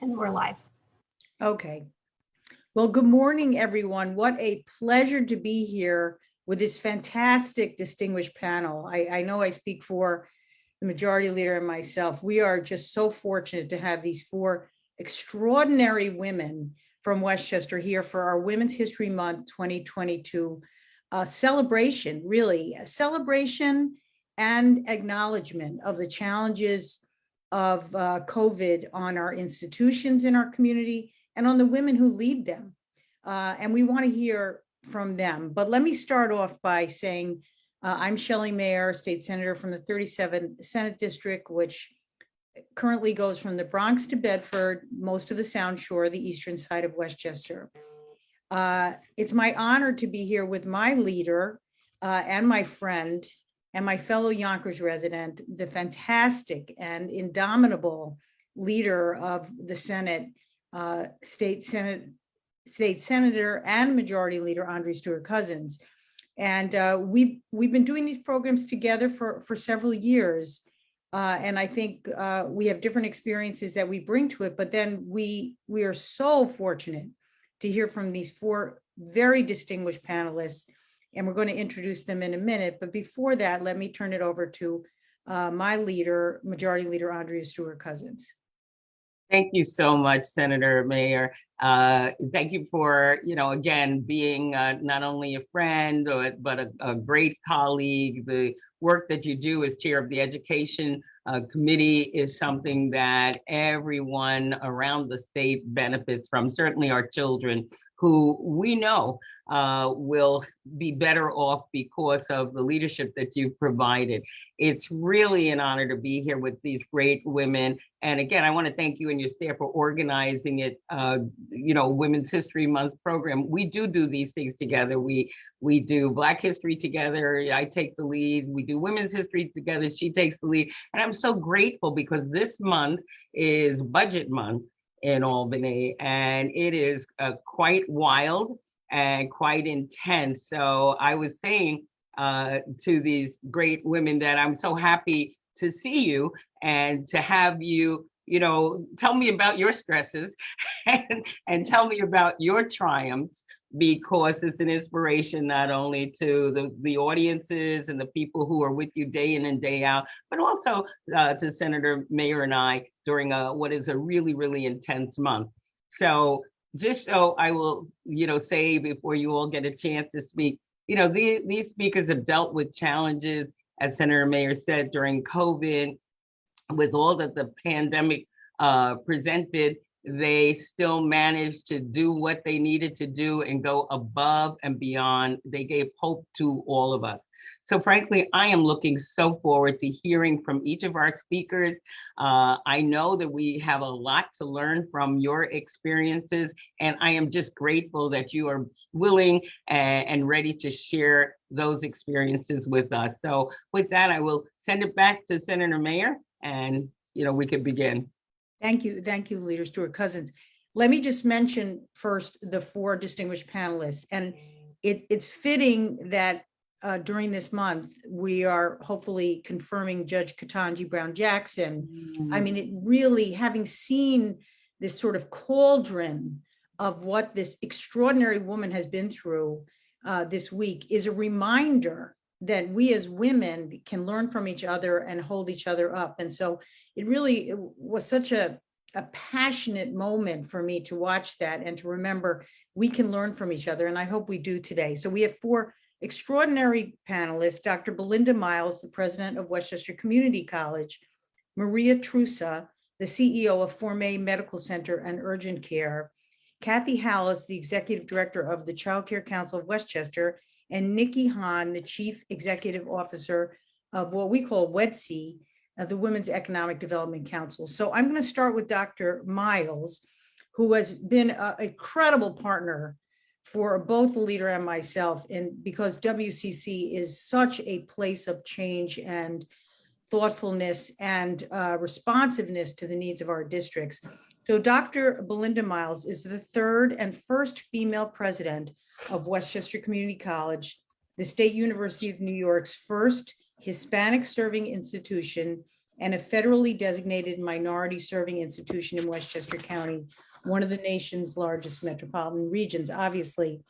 And we're live. Okay. Well, good morning, everyone. What a pleasure to be here with this fantastic, distinguished panel. I know I speak for the majority leader and myself. We are just so fortunate to have these four extraordinary women from Westchester here for our Women's History Month 2022 celebration, really, a celebration and acknowledgement of the challenges of COVID on our institutions in our community and on the women who lead them. And we want to hear from them. But let me start off by saying I'm Shelley Mayer, state senator from the 37th Senate District, which currently goes from the Bronx to Bedford, most of the Sound Shore, the eastern side of Westchester. It's my honor to be here with my leader and my friend and my fellow Yonkers resident, the fantastic and indomitable leader of the Senate, State Senator and Majority Leader Andre Stewart Cousins. And we've been doing these programs together for several years. And I think we have different experiences that we bring to it, but then we are so fortunate to hear from these four very distinguished panelists, and we're going to introduce them in a minute. But before that, let me turn it over to my leader, Majority Leader Andre Stewart Cousins. Thank you so much, Senator Mayer. Thank you for, again, being not only a friend, but a great colleague. The work that you do as chair of the Education Committee is something that everyone around the state benefits from, certainly our children, who we know will be better off because of the leadership that you've provided. It's really an honor to be here with these great women. And again, I want to thank you and your staff for organizing it, Women's History Month program. We do these things together. We do Black History together. I take the lead. We do Women's History together. She takes the lead. And I'm so grateful because this month is Budget Month in Albany, and it is quite wild and quite intense. So I was saying to these great women that I'm so happy to see you and to have you, tell me about your stresses and tell me about your triumphs, because it's an inspiration not only to the audiences and the people who are with you day in and day out, but also to Senator Mayer and I during what is a really, really intense month. So just so I will, say before you all get a chance to speak, these speakers have dealt with challenges, as Senator Mayer said, during COVID, with all that the pandemic presented. They still managed to do what they needed to do and go above and beyond. They gave hope to all of us. So frankly, I am looking so forward to hearing from each of our speakers. I know that we have a lot to learn from your experiences, and I am just grateful that you are willing and ready to share those experiences with us. So with that, I will send it back to Senator Mayer, and we can begin. Thank you, Leader Stewart Cousins. Let me just mention first the four distinguished panelists, and it's fitting that during this month, we are hopefully confirming Judge Ketanji Brown Jackson. I mean, it really, having seen this sort of cauldron of what this extraordinary woman has been through this week, is a reminder that we as women can learn from each other and hold each other up. And so it was such a passionate moment for me to watch that and to remember we can learn from each other. And I hope we do today. So we have four extraordinary panelists: Dr. Belinda Miles, the president of Westchester Community College; Maria Trusa, the CEO of Forme Medical Center and Urgent Care; Kathy Hallis, the executive director of the Child Care Council of Westchester; and Nikki Hahn, the chief executive officer of what we call WEDC, the Women's Economic Development Council. So I'm going to start with Dr. Miles, who has been a credible partner for both the leader and myself, and because WCC is such a place of change and thoughtfulness and responsiveness to the needs of our districts. So Dr. Belinda Miles is the third and first female president of Westchester Community College, the State University of New York's first Hispanic serving institution and a federally designated minority serving institution in Westchester County, one of the nation's largest metropolitan regions, obviously.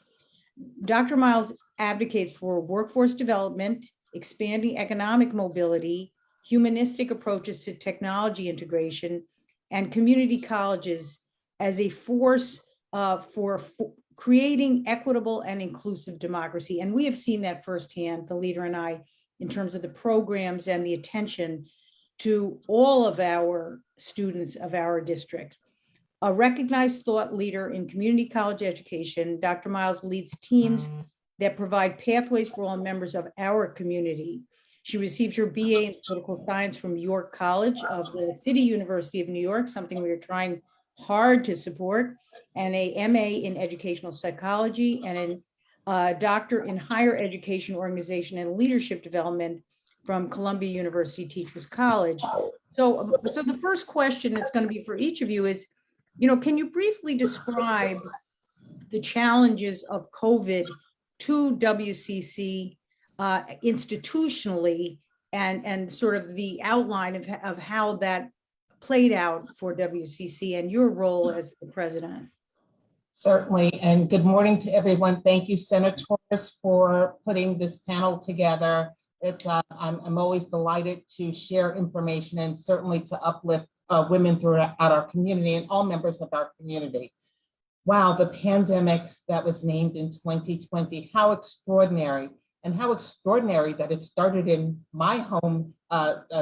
Dr. Miles advocates for workforce development, expanding economic mobility, humanistic approaches to technology integration, and community colleges as a force for creating equitable and inclusive democracy. And we have seen that firsthand, the leader and I, in terms of the programs and the attention to all of our students of our district. A recognized thought leader in community college education, Dr. Miles leads teams that provide pathways for all members of our community. She received her BA in political science from York College of the City University of New York, something we are trying hard to support, and a MA in educational psychology and a doctor in higher education organization and leadership development from Columbia University Teachers College. So the first question that's going to be for each of you is, can you briefly describe the challenges of COVID to WCC institutionally and sort of the outline of how that played out for WCC and your role as the president? Certainly, and good morning to everyone. Thank you, Senators, for putting this panel together. I'm always delighted to share information and certainly to uplift women throughout our community and all members of our community. Wow, the pandemic that was named in 2020, how extraordinary, and how extraordinary that it started in my home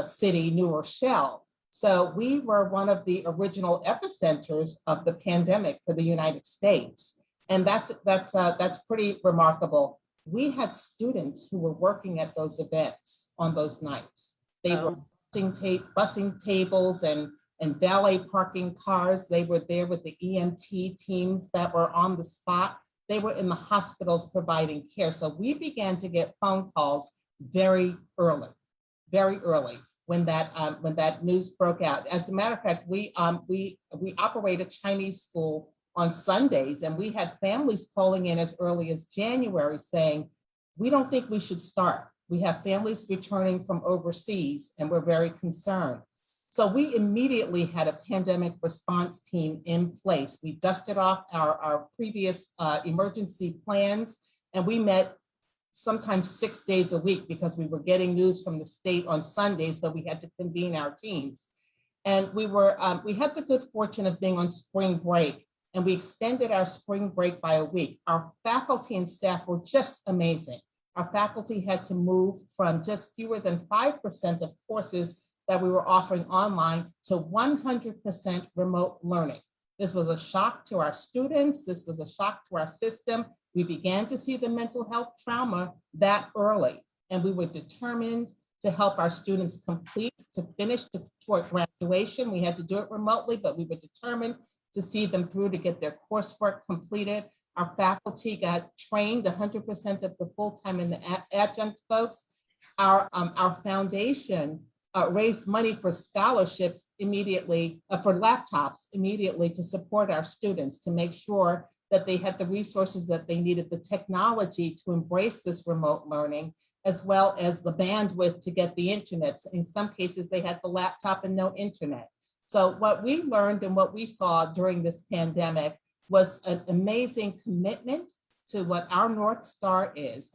city, New Rochelle. So we were one of the original epicenters of the pandemic for the United States. And that's pretty remarkable. We had students who were working at those events on those nights. They were busing tables and valet parking cars. They were there with the EMT teams that were on the spot. They were in the hospitals providing care. So we began to get phone calls very early when that news broke out. As a matter of fact, we operate a Chinese school on Sundays, and we had families calling in as early as January saying, we don't think we should start. We have families returning from overseas, and we're very concerned. So we immediately had a pandemic response team in place. We dusted off our previous emergency plans, and we met sometimes 6 days a week because we were getting news from the state on Sundays, so we had to convene our teams. And we had the good fortune of being on spring break, and we extended our spring break by a week. Our faculty and staff were just amazing. Our faculty had to move from just fewer than 5% of courses that we were offering online to 100% remote learning. This was a shock to our students. This was a shock to our system. We began to see the mental health trauma that early, and we were determined to help our students finish toward graduation. We had to do it remotely, but we were determined to see them through to get their coursework completed. Our faculty got trained 100% of the full-time and the adjunct folks. Our foundation raised money for scholarships immediately, for laptops immediately to support our students, to make sure that they had the resources that they needed, the technology to embrace this remote learning, as well as the bandwidth to get the internet. In some cases, they had the laptop and no internet. So what we learned and what we saw during this pandemic was an amazing commitment to what our North Star is.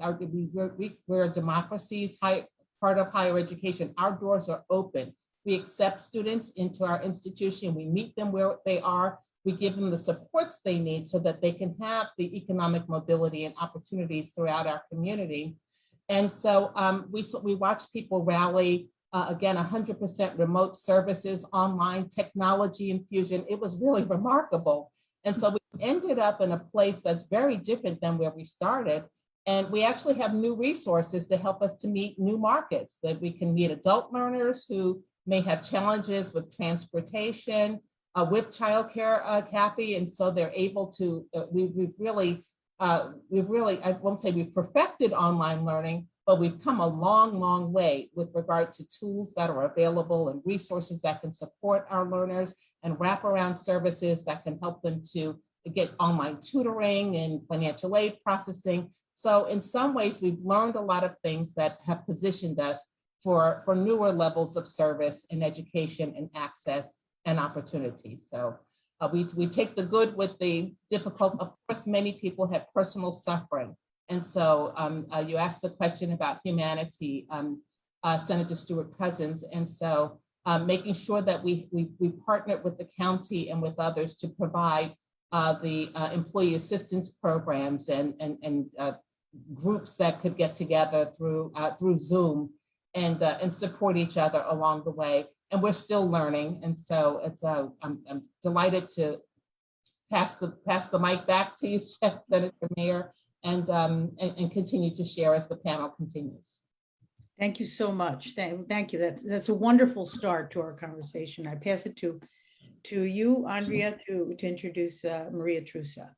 We're democracies, part of higher education. Our doors are open. We accept students into our institution. We meet them where they are. We give them the supports they need so that they can have the economic mobility and opportunities throughout our community. And so we watched people rally, again, 100% remote services, online technology infusion. It was really remarkable. And so we ended up in a place that's very different than where we started. And we actually have new resources to help us to meet new markets, that we can meet adult learners who may have challenges with transportation, with childcare, Kathy. And so they're able to, we've really, I won't say we've perfected online learning, but we've come a long, long way with regard to tools that are available and resources that can support our learners and wraparound services that can help them to get online tutoring and financial aid processing. So in some ways, we've learned a lot of things that have positioned us for newer levels of service in education and access and opportunities. So we take the good with the difficult. Of course, many people have personal suffering. And so you asked the question about humanity, Senator Stewart-Cousins. And so making sure that we partnered with the county and with others to provide the employee assistance programs and groups that could get together through Zoom and support each other along the way. And we're still learning. And so it's I'm delighted to pass the mic back to you, Senator Mayor, and continue to share as the panel continues. Thank you so much. Thank you. That's a wonderful start to our conversation. I pass it to you, Andrea, to introduce Maria Trusa.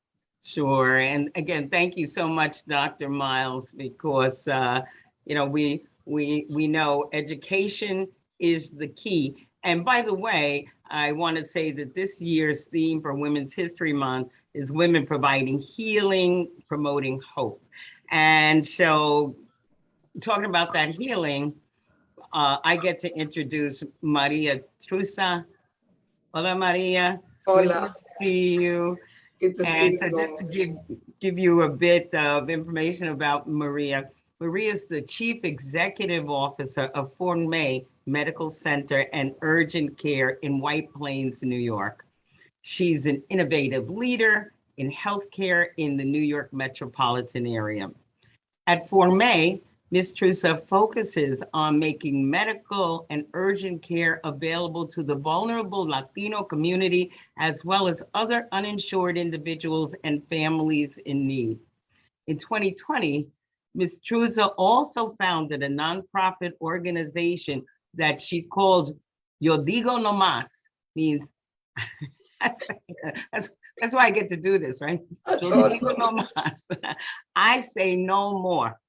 Sure. And again, thank you so much, Dr. Miles, because we know education is the key. And by the way, I want to say that this year's theme for Women's History Month is women providing healing, promoting hope. And so talking about that healing, I get to introduce Maria Trusa. Hola, Maria. Hola. Good to see you. Good to see you. So just to give you a bit of information about Maria. Maria is the Chief Executive Officer of Forme Medical Center and Urgent Care in White Plains, New York. She's an innovative leader in healthcare in the New York metropolitan area. At Forme, Ms. Trusa focuses on making medical and urgent care available to the vulnerable Latino community, as well as other uninsured individuals and families in need. In 2020, Ms. Trusa also founded a nonprofit organization that she calls Yo Digo No Más, means, that's why I get to do this, right? Yo Digo No Más, I say no more,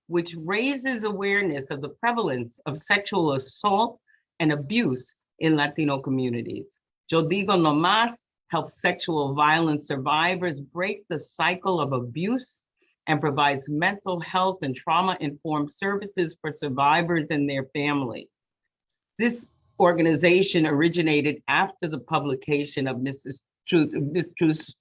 which raises awareness of the prevalence of sexual assault and abuse in Latino communities. Yo Digo No Más helps sexual violence survivors break the cycle of abuse and provides mental health and trauma-informed services for survivors and their families. This organization originated after the publication of Ms. Trusa's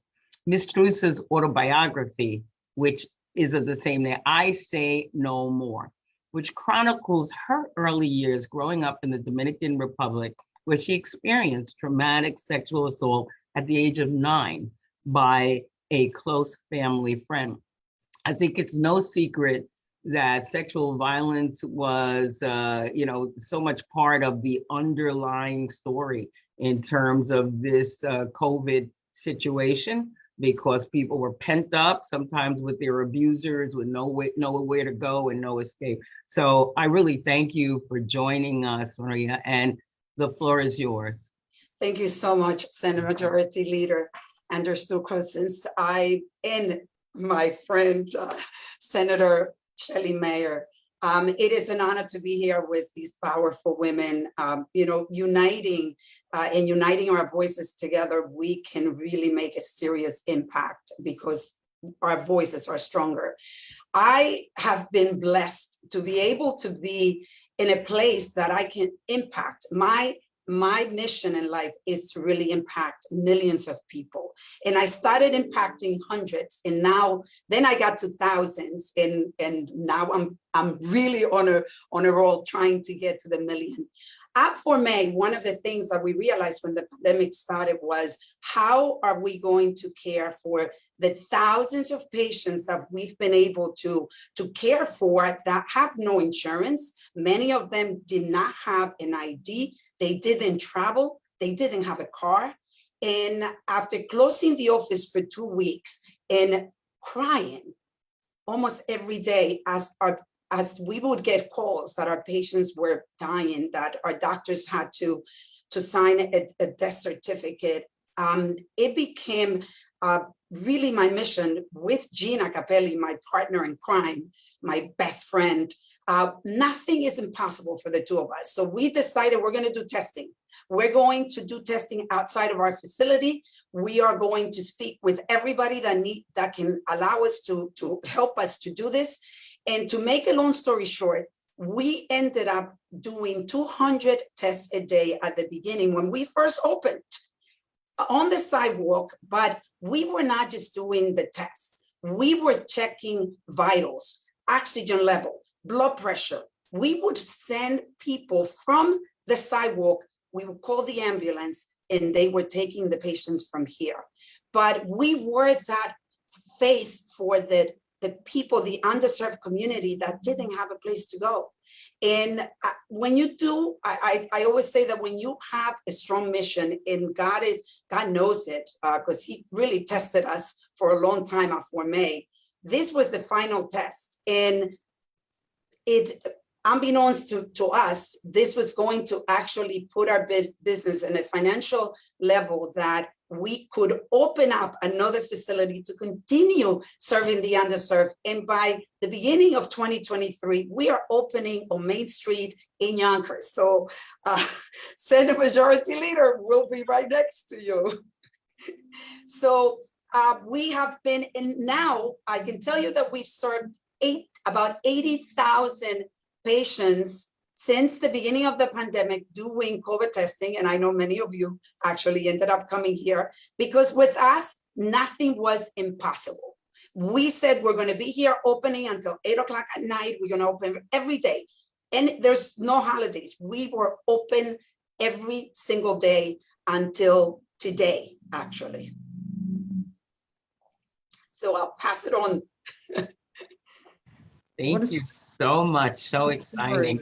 autobiography, which is of the same name, I Say No More, which chronicles her early years growing up in the Dominican Republic, where she experienced traumatic sexual assault at the age of 9 by a close family friend. I think it's no secret that sexual violence was, so much part of the underlying story in terms of this COVID situation, because people were pent up, sometimes with their abusers, with nowhere to go and no escape. So I really thank you for joining us, Maria, and the floor is yours. Thank you so much, Senate Majority Leader Andrew Stewart-Cousins. And my friend, Senator Shelley Mayer. It is an honor to be here with these powerful women. Uniting our voices together, we can really make a serious impact because our voices are stronger. I have been blessed to be able to be in a place that I can impact. My mission in life is to really impact millions of people. And I started impacting hundreds, and then I got to thousands, and now I'm really on a roll trying to get to the million. At Forme, one of the things that we realized when the pandemic started was, how are we going to care for the thousands of patients that we've been able to care for that have no insurance? Many of them did not have an ID. They didn't travel. They didn't have a car. And after closing the office for 2 weeks and crying almost every day as we would get calls that our patients were dying, that our doctors had to sign a death certificate, it became really my mission with Gina Capelli, my partner in crime, my best friend. Nothing is impossible for the two of us. So we decided we're going to do testing. We're going to do testing outside of our facility. We are going to speak with everybody that can allow us to help us to do this. And to make a long story short, we ended up doing 200 tests a day at the beginning when we first opened on the sidewalk, but we were not just doing the tests. We were checking vitals, oxygen level, blood pressure. We would send people from the sidewalk. We would call the ambulance and they were taking the patients from here. But we were that face for the people, the underserved community that didn't have a place to go. And when you do, I always say that when you have a strong mission, and God knows it, because he really tested us for a long time at Fort May. This was the final test. And it, unbeknownst to us, this was going to actually put our business in a financial level that we could open up another facility to continue serving the underserved. And by the beginning of 2023, we are opening on Main Street in Yonkers. So Senate Majority Leader will be right next to you. So we have been, and now I can tell you that we've served about 80,000 patients since the beginning of the pandemic doing COVID testing. And I know many of you actually ended up coming here because with us, nothing was impossible. We said we're going to be here opening until 8 o'clock at night. We're going to open every day. And there's no holidays. We were open every single day until today, actually. So I'll pass it on. Thank you so much. So exciting.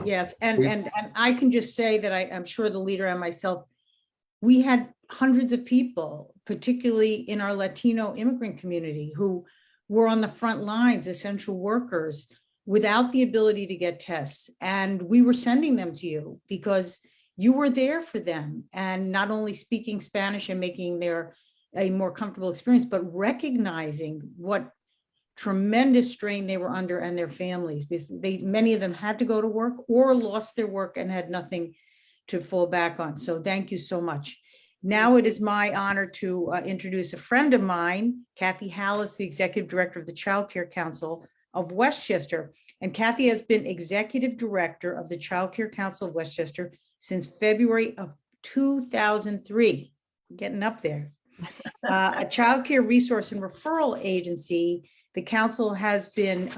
Yes, and I can just say that I'm sure the leader and myself, we had hundreds of people, particularly in our Latino immigrant community, who were on the front lines, essential workers, without the ability to get tests. And we were sending them to you because you were there for them, and not only speaking Spanish and making a more comfortable experience, but recognizing what tremendous strain they were under and their families, because many of them had to go to work or lost their work and had nothing to fall back on. So thank you so much. Now it is my honor to introduce a friend of mine, Kathy Hallis, the Executive Director of the Child Care Council of Westchester. And Kathy has been Executive Director of the Child Care Council of Westchester since February of 2003, getting up there. A child care resource and referral agency. The council has been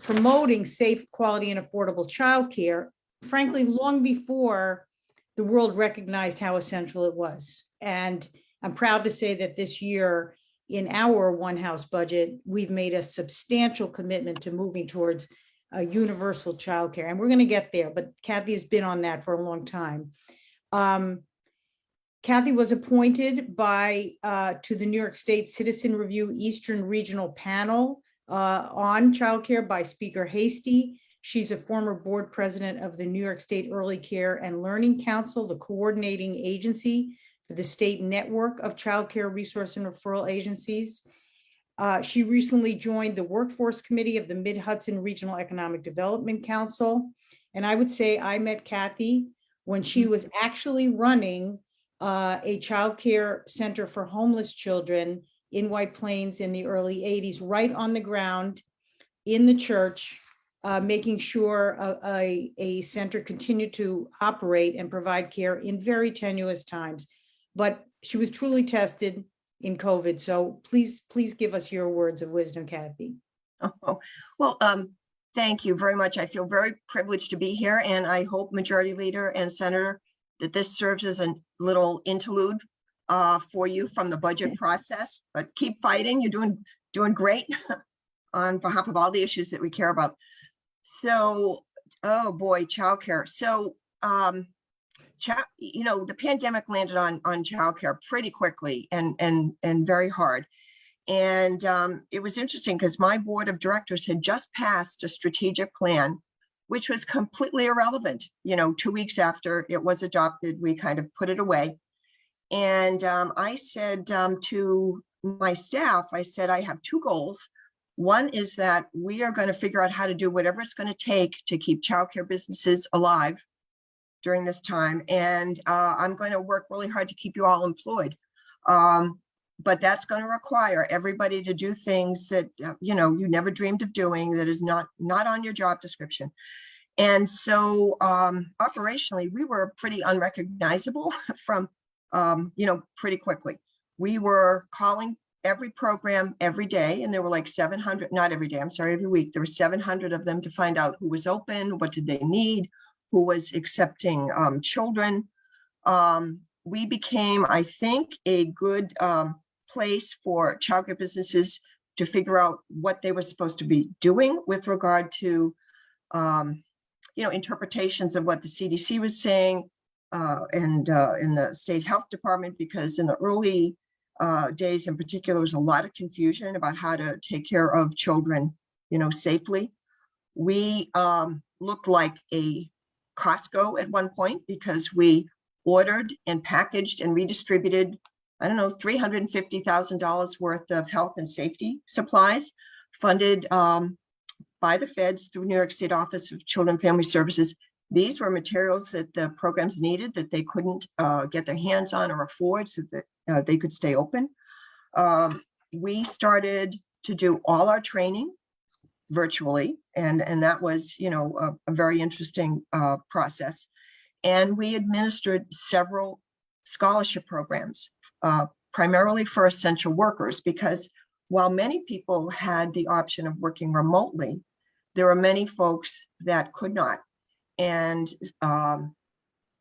promoting safe, quality, and affordable childcare, frankly, long before the world recognized how essential it was. And I'm proud to say that this year, in our One House budget, we've made a substantial commitment to moving towards a universal childcare. And we're going to get there, but Kathy has been on that for a long time. Kathy was appointed to the New York State Citizen Review Eastern Regional Panel on childcare by Speaker Hasty. She's a former board president of the New York State Early Care and Learning Council, the coordinating agency for the state network of childcare resource and referral agencies. She recently joined the Workforce Committee of the Mid-Hudson Regional Economic Development Council. And I would say I met Kathy when she was actually running a child care center for homeless children in White Plains in the early 80s, right on the ground in the church, making sure a center continued to operate and provide care in very tenuous times. But she was truly tested in COVID. So please give us your words of wisdom, Kathy. Oh, well, thank you very much. I feel very privileged to be here, and I hope Majority Leader and Senator that this serves as a little interlude for you from the budget process. But keep fighting. You're doing great on behalf of all the issues that we care about. So, oh boy, childcare. So, the pandemic landed on childcare pretty quickly and very hard. And it was interesting because my board of directors had just passed a strategic plan, which was completely irrelevant. 2 weeks after it was adopted, we kind of put it away. And I said to my staff, I said, I have two goals. One is that we are going to figure out how to do whatever it's going to take to keep childcare businesses alive during this time. And I'm going to work really hard to keep you all employed. but that's going to require everybody to do things that, you know, you never dreamed of doing, that is not on your job description. And so operationally, we were pretty unrecognizable from, you know, pretty quickly. We were calling every program every day, and there were like 700, not every day, I'm sorry, every week. There were 700 of them to find out who was open, what did they need, who was accepting children. We became, I think, a good place for childcare businesses to figure out what they were supposed to be doing with regard to you know, interpretations of what the CDC was saying and in the state health department, because in the early days in particular, there was a lot of confusion about how to take care of children, you know, safely. We looked like a Costco at one point because we ordered and packaged and redistributed, I don't know, $350,000 worth of health and safety supplies funded by the feds through New York State Office of Children and Family Services. These were materials that the programs needed that they couldn't get their hands on or afford so that they could stay open. We started to do all our training virtually, and that was, you know, a very interesting process. And we administered several scholarship programs, primarily for essential workers, because while many people had the option of working remotely, there were many folks that could not. And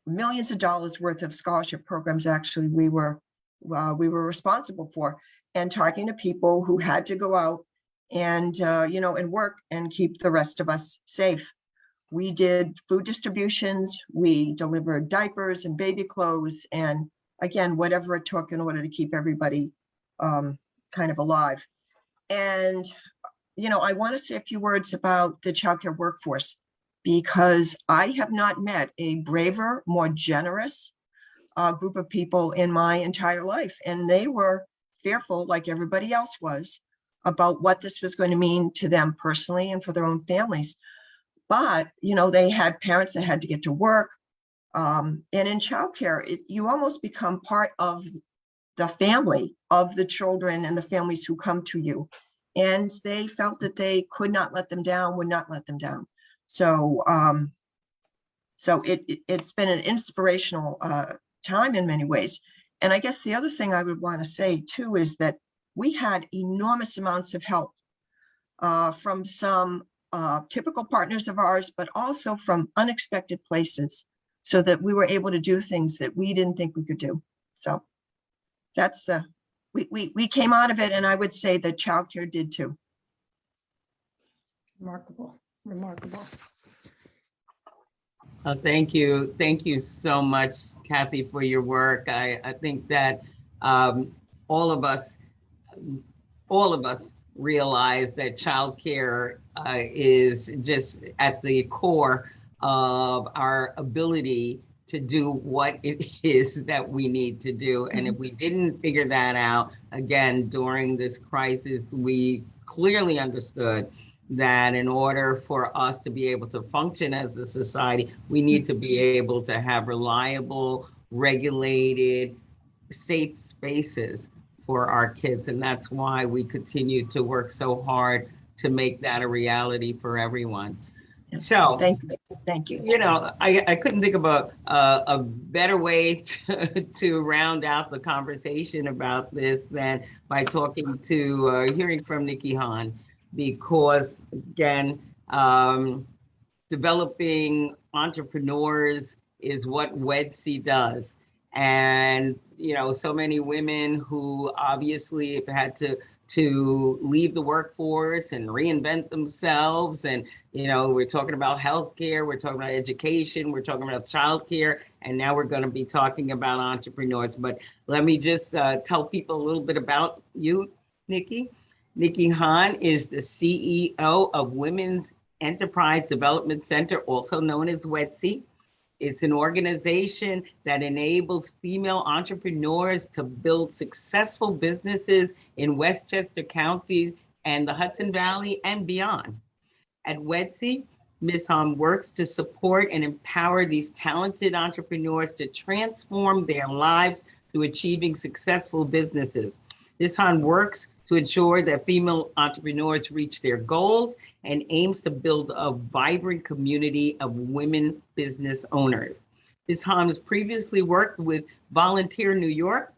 millions of dollars worth of scholarship programs, actually, we were responsible for, and talking to people who had to go out and, you know, and work and keep the rest of us safe. We did food distributions, we delivered diapers and baby clothes, and again, whatever it took in order to keep everybody kind of alive. And, you know, I want to say a few words about the childcare workforce, because I have not met a braver, more generous group of people in my entire life. And they were fearful, like everybody else was, about what this was going to mean to them personally and for their own families. But, you know, they had parents that had to get to work. And in childcare, you almost become part of the family of the children and the families who come to you. And they felt that they could not let them down, would not let them down. So, it's been an inspirational time in many ways. And I guess the other thing I would want to say too is that we had enormous amounts of help from some typical partners of ours, but also from unexpected places, so that we were able to do things that we didn't think we could do. So that's we came out of it, and I would say that childcare did too. Remarkable, remarkable. Thank you. Thank you so much, Kathy, for your work. I think that all of us realize that childcare is just at the core of our ability to do what it is that we need to do. And if we didn't figure that out, again, during this crisis, we clearly understood that in order for us to be able to function as a society, we need to be able to have reliable, regulated, safe spaces for our kids. And that's why we continue to work so hard to make that a reality for everyone. Yes. So thank you. You know, I couldn't think of a better way to round out the conversation about this than by talking to hearing from Nikki Hahn, because again, developing entrepreneurs is what WEDC does. And, you know, so many women who obviously have had to leave the workforce and reinvent themselves. And, you know, we're talking about healthcare, we're talking about education, we're talking about childcare, and now we're going to be talking about entrepreneurs. But let me just tell people a little bit about you, Nikki. Nikki Hahn is the CEO of Women's Enterprise Development Center, also known as WEDC. It's an organization that enables female entrepreneurs to build successful businesses in Westchester County and the Hudson Valley and beyond. At WEDC, Ms. Hahn works to support and empower these talented entrepreneurs to transform their lives through achieving successful businesses. Ms. Han works to ensure that female entrepreneurs reach their goals and aims to build a vibrant community of women business owners. Ms. Han has previously worked with Volunteer New York,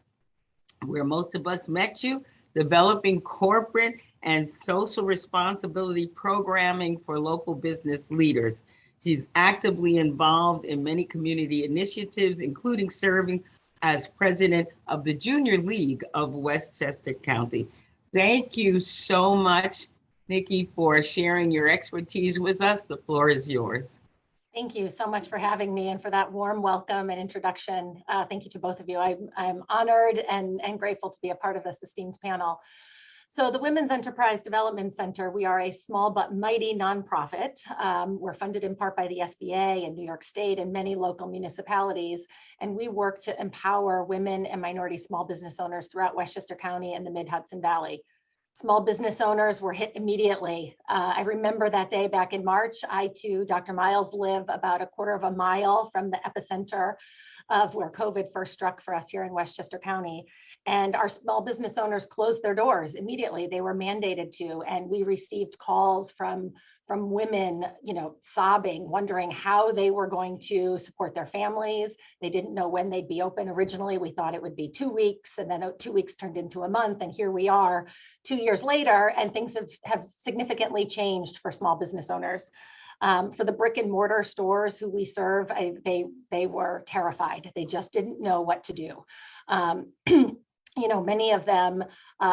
where most of us met you, developing corporate and social responsibility programming for local business leaders. She's actively involved in many community initiatives, including serving as president of the Junior League of Westchester County. Thank you so much, Nikki, for sharing your expertise with us. The floor is yours. Thank you so much for having me and for that warm welcome and introduction. Thank you to both of you. I'm honored and grateful to be a part of this esteemed panel. So the Women's Enterprise Development Center, we are a small but mighty nonprofit. We're funded in part by the SBA and New York State and many local municipalities. And we work to empower women and minority small business owners throughout Westchester County and the Mid-Hudson Valley. Small business owners were hit immediately. I remember that day back in March. I too, Dr. Miles, live about a quarter of a mile from the epicenter of where COVID first struck for us here in Westchester County. And our small business owners closed their doors immediately. They were mandated to, and we received calls from women, sobbing, wondering how they were going to support their families. They didn't know when they'd be open. Originally, we thought it would be 2 weeks, and then 2 weeks turned into a month. And here we are 2 years later, and things have significantly changed for small business owners. For the brick and mortar stores who we serve, they were terrified. They just didn't know what to do. Many of them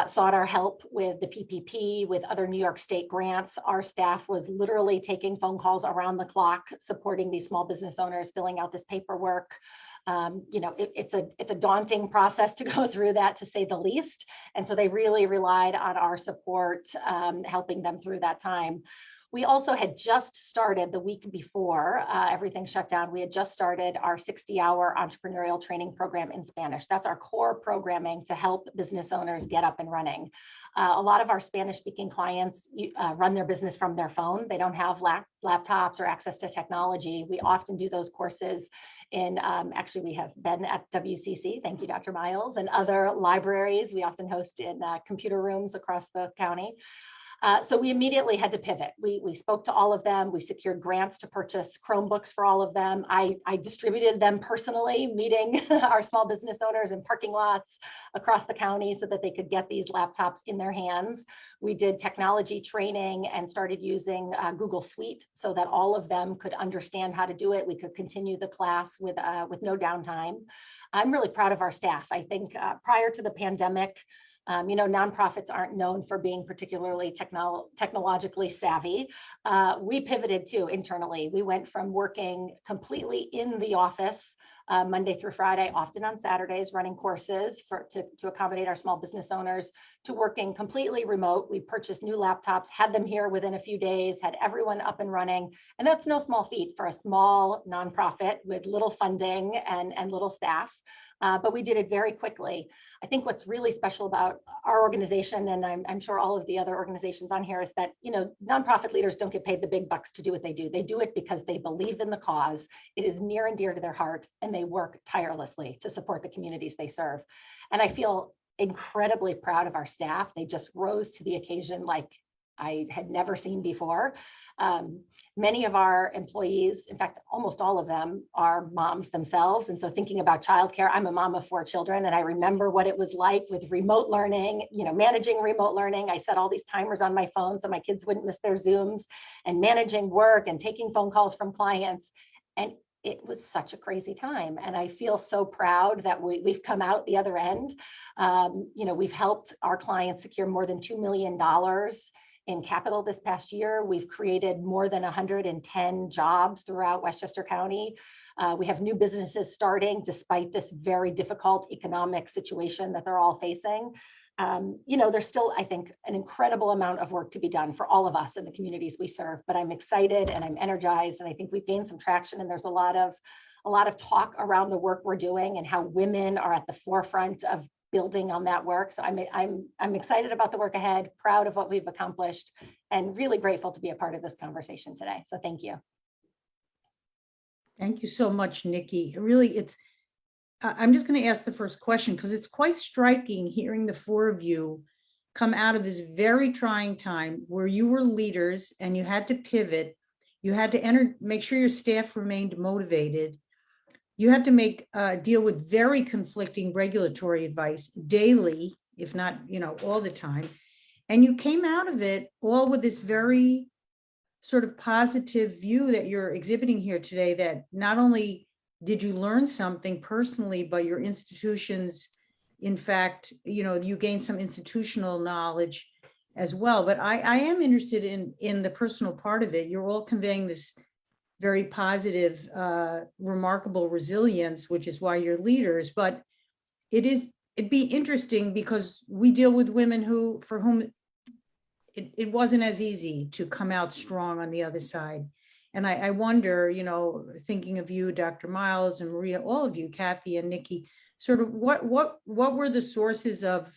sought our help with the PPP, with other New York State grants. Our staff was literally taking phone calls around the clock, supporting these small business owners, filling out this paperwork. It's a daunting process to go through that, to say the least. And so they really relied on our support, helping them through that time. We also had just started the week before everything shut down. We had just started our 60-hour entrepreneurial training program in Spanish. That's our core programming to help business owners get up and running. A lot of our Spanish-speaking clients run their business from their phone. They don't have laptops or access to technology. We often do those courses in, actually, we have been at WCC, thank you, Dr. Miles, and other libraries. We often host in computer rooms across the county. So we immediately had to pivot. We spoke to all of them. We secured grants to purchase Chromebooks for all of them. I distributed them personally, meeting our small business owners in parking lots across the county so that they could get these laptops in their hands. We did technology training and started using Google Suite so that all of them could understand how to do it. We could continue the class with no downtime. I'm really proud of our staff. I think prior to the pandemic, nonprofits aren't known for being particularly technologically savvy. We pivoted too internally. We went from working completely in the office Monday through Friday, often on Saturdays, running courses to accommodate our small business owners, to working completely remote. We purchased new laptops, had them here within a few days, had everyone up and running. And that's no small feat for a small nonprofit with little funding and little staff. But we did it very quickly. I think what's really special about our organization, and I'm sure all of the other organizations on here, is that nonprofit leaders don't get paid the big bucks to do what they do. They do it because they believe in the cause. It is near and dear to their heart, and they work tirelessly to support the communities they serve. And I feel incredibly proud of our staff. They just rose to the occasion like I had never seen before. Many of our employees, in fact, almost all of them, are moms themselves. And so thinking about childcare, I'm a mom of 4 children, and I remember what it was like with remote learning, managing remote learning. I set all these timers on my phone so my kids wouldn't miss their Zooms, and managing work and taking phone calls from clients. And it was such a crazy time. And I feel so proud that we've come out the other end. We've helped our clients secure more than $2 million in capital this past year. We've created more than 110 jobs throughout Westchester County. We have new businesses starting despite this very difficult economic situation that they're all facing. There's still, I think, an incredible amount of work to be done for all of us in the communities we serve, but I'm excited and I'm energized, and I think we've gained some traction, and there's a lot of talk around the work we're doing and how women are at the forefront of building on that work. So I'm excited about the work ahead, proud of what we've accomplished, and really grateful to be a part of this conversation today. So thank you. Thank you so much, Nikki. Really, I'm just going to ask the first question because it's quite striking hearing the four of you come out of this very trying time where you were leaders and you had to pivot. You had to make sure your staff remained motivated. You had to deal with very conflicting regulatory advice daily, if not, all the time. And you came out of it all with this very sort of positive view that you're exhibiting here today, that not only did you learn something personally, but your institutions, in fact, you gained some institutional knowledge as well. But I am interested in the personal part of it. You're all conveying this very positive, remarkable resilience, which is why you're leaders. But it'd be interesting because we deal with women for whom it wasn't as easy to come out strong on the other side. And I wonder, thinking of you, Dr. Miles and Maria, all of you, Kathy and Nikki, sort of what were the sources of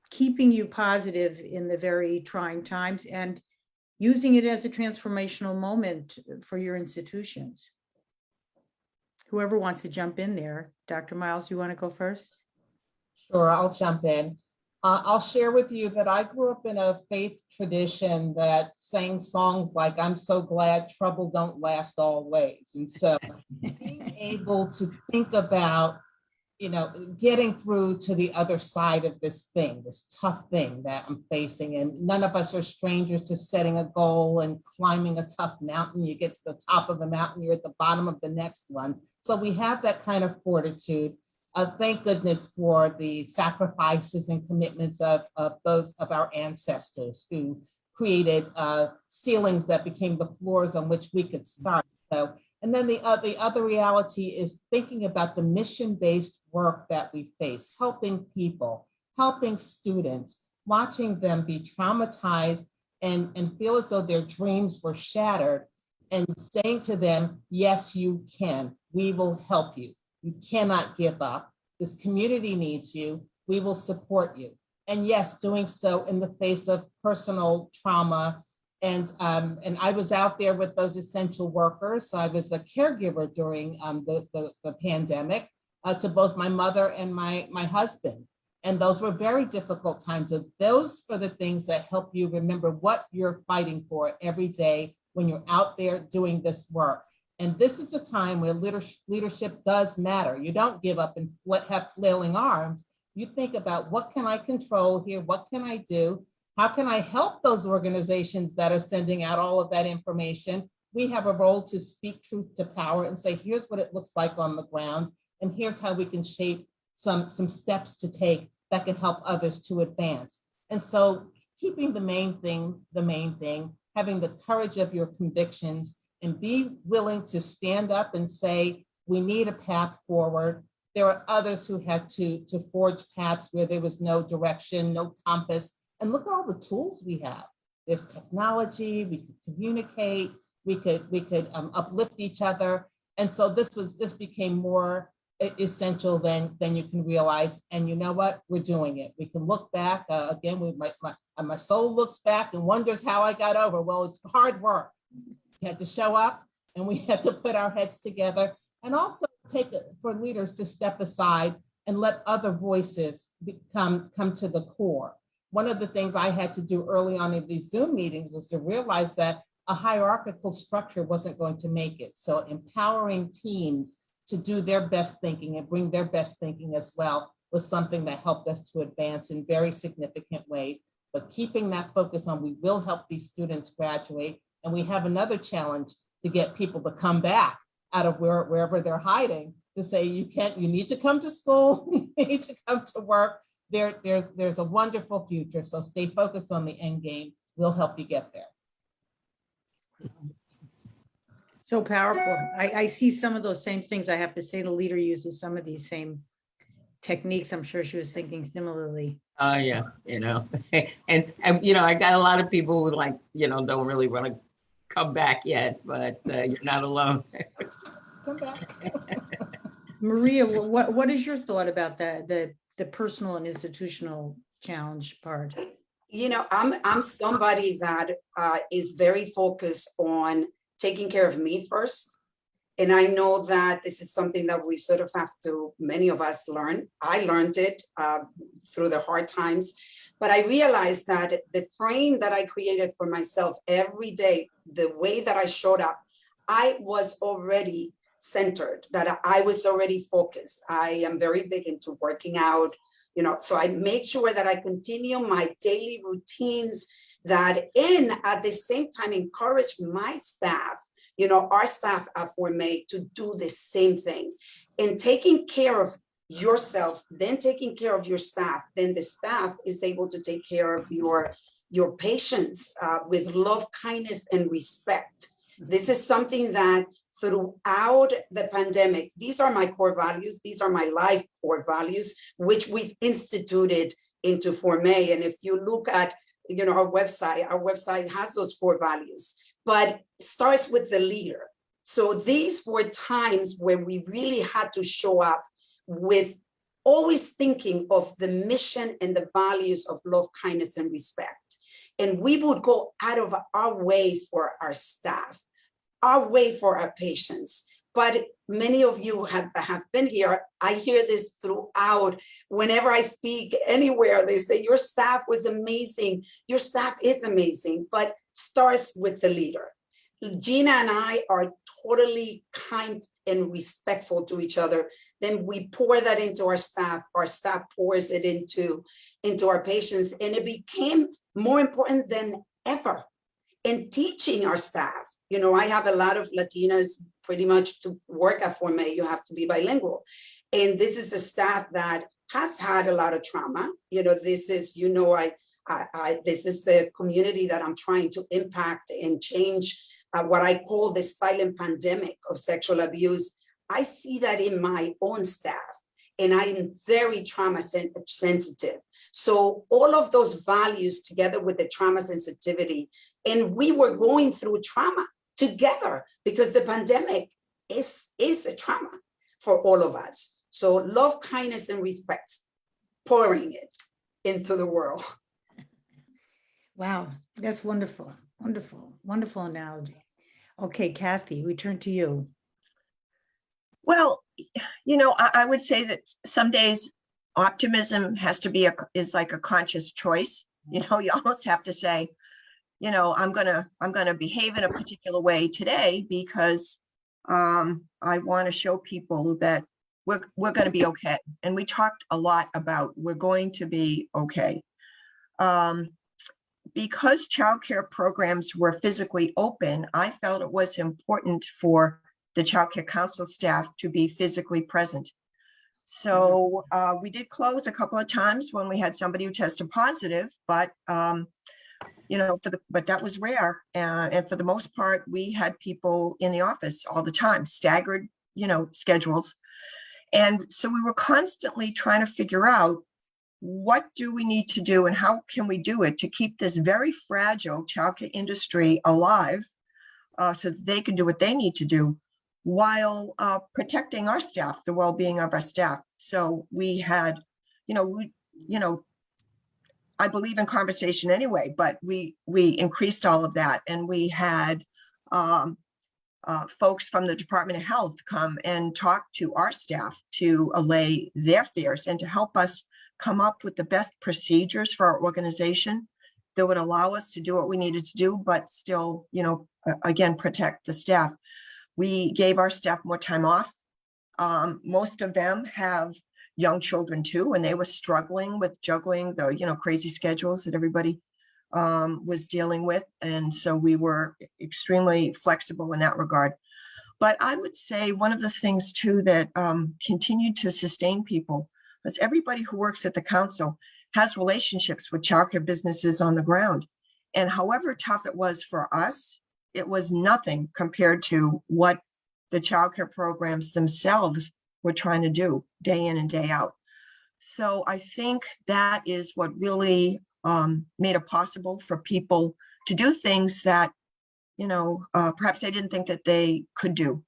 keeping you positive in the very trying times and using it as a transformational moment for your institutions? Whoever wants to jump in there. Dr. Miles, you want to go first? Sure, I'll jump in. I'll share with you that I grew up in a faith tradition that sang songs like, I'm so glad trouble don't last always. And so being able to think about, getting through to the other side of this thing, this tough thing that I'm facing. And none of us are strangers to setting a goal and climbing a tough mountain. You get to the top of the mountain, you're at the bottom of the next one. So we have that kind of fortitude. Thank goodness for the sacrifices and commitments of those of our ancestors who created ceilings that became the floors on which we could start. So, and then the other reality is thinking about the mission-based work that we face, helping people, helping students, watching them be traumatized and feel as though their dreams were shattered, and saying to them, yes, you can, we will help you. You cannot give up. This community needs you. We will support you. And yes, doing so in the face of personal trauma. And I was out there with those essential workers. I was a caregiver during the pandemic to both my mother and my husband. And those were very difficult times. Those are the things that help you remember what you're fighting for every day when you're out there doing this work. And this is the time where leadership does matter. You don't give up and have flailing arms. You think about, what can I control here? What can I do? How can I help those organizations that are sending out all of that information? We have a role to speak truth to power and say, here's what it looks like on the ground. And here's how we can shape some steps to take that can help others to advance. And so keeping the main thing, having the courage of your convictions, and be willing to stand up and say, we need a path forward. There are others who had to forge paths where there was no direction, no compass. And look at all the tools we have. There's technology, we could communicate, we could uplift each other. And so this became more essential than you can realize. And you know what? We're doing it. We can look back, again, my soul looks back and wonders how I got over. Well, it's hard work. We had to show up and we had to put our heads together, and also take it for leaders to step aside and let other voices come to the core. One of the things I had to do early on in these Zoom meetings was to realize that a hierarchical structure wasn't going to make it. So empowering teams to do their best thinking and bring their best thinking as well was something that helped us to advance in very significant ways. But keeping that focus on, we will help these students graduate. And we have another challenge to get people to come back out of wherever they're hiding, to say, you need to come to school, you need to come to work. There's a wonderful future. So stay focused on the end game. We'll help you get there. So powerful. I see some of those same things. I have to say, the leader uses some of these same techniques. I'm sure she was thinking similarly. Oh yeah, and I got a lot of people who don't really want to come back yet, but you're not alone. Come back. Maria, what is your thought about that, the personal and institutional challenge part? I'm somebody that is very focused on taking care of me first And I know that this is something that we sort of have to, many of us learn. I learned it through the hard times, but I realized that the frame that I created for myself every day, the way that I showed up, I was already centered, that I was already focused. I am very big into working out, so I make sure that I continue my daily routines that at the same time encourage my staff, our staff at Fort May to do the same thing. And taking care of yourself, then taking care of your staff, then the staff is able to take care of your patients with love, kindness, and respect. This is something that throughout the pandemic, these are my core values. These are my life core values, which we've instituted into Fort May. And if you look at our website has those core values, but it starts with the leader. So these were times where we really had to show up with always thinking of the mission and the values of love, kindness, and respect. And we would go out of our way for our staff, our way for our patients. But many of you have been here. I hear this throughout. Whenever I speak anywhere, they say, your staff was amazing. Your staff is amazing, but starts with the leader. Gina and I are totally kind and respectful to each other. Then we pour that into our staff pours it into our patients. And it became more important than ever in teaching our staff. I have a lot of Latinas pretty much to work at Fort May. You have to be bilingual. And this is a staff that has had a lot of trauma. This is, this is a community that I'm trying to impact and change what I call the silent pandemic of sexual abuse. I see that in my own staff, and I'm very trauma sensitive. So all of those values together with the trauma sensitivity, and we were going through trauma together because the pandemic is a trauma for all of us. So love, kindness, and respect, pouring it into the world. Wow, that's wonderful, wonderful, wonderful analogy. Okay, Kathy, we turn to you. Well, I would say that some days optimism is like a conscious choice. You almost have to say, I'm gonna behave in a particular way today because I want to show people that we're going to be okay. And we talked a lot about we're going to be okay. Because childcare programs were physically open, I felt it was important for the childcare council staff to be physically present. So we did close a couple of times when we had somebody who tested positive, but but that was rare. And for the most part, we had people in the office all the time, staggered, schedules. And so we were constantly trying to figure out what do we need to do and how can we do it to keep this very fragile childcare industry alive so that they can do what they need to do while protecting our staff, the well-being of our staff. So we had, I believe in conversation anyway, but we increased all of that, and we had folks from the Department of Health come and talk to our staff to allay their fears and to help us come up with the best procedures for our organization that would allow us to do what we needed to do, but still, again, protect the staff. We gave our staff more time off. Most of them have young children too, and they were struggling with juggling the, crazy schedules that everybody was dealing with. And so we were extremely flexible in that regard. But I would say one of the things too that continued to sustain people is everybody who works at the council has relationships with childcare businesses on the ground. And however tough it was for us, it was nothing compared to what the childcare programs themselves were trying to do day in and day out. So I think that is what really made it possible for people to do things that, perhaps they didn't think that they could do.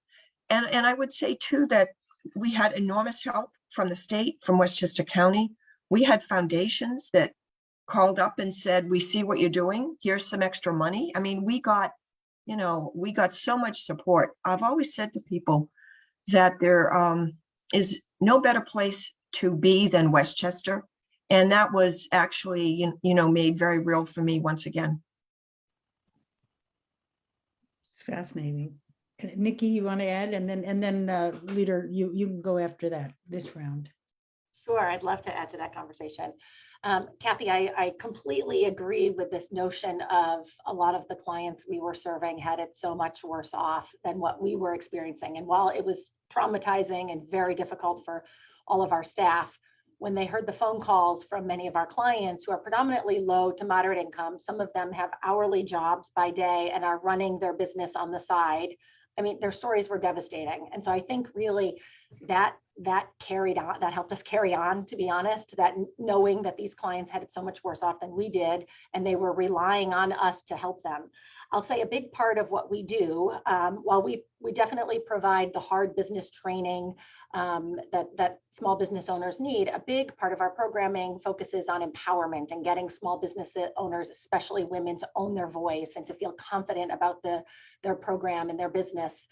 And I would say too that we had enormous help from the state, from Westchester County. We had foundations that called up and said, we see what you're doing. Here's some extra money. I mean, we got you know, we got so much support. I've always said to people that there is no better place to be than Westchester. And that was actually, you know, made very real for me once again. It's fascinating. Nikki, you want to add? And then Leader, you can go after that, this round. Sure, I'd love to add to that conversation. Kathy, I completely agree with this notion of a lot of the clients we were serving had it so much worse off than what we were experiencing. And while it was traumatizing and very difficult for all of our staff, when they heard the phone calls from many of our clients who are predominantly low to moderate income, some of them have hourly jobs by day and are running their business on the side. I mean, their stories were devastating. And so I think really that carried on, that helped us carry on, to be honest, that knowing that these clients had it so much worse off than we did, and they were relying on us to help them. I'll say a big part of what we do, while we definitely provide the hard business training that small business owners need, a big part of our programming focuses on empowerment and getting small business owners, especially women, to own their voice and to feel confident about their program and their business.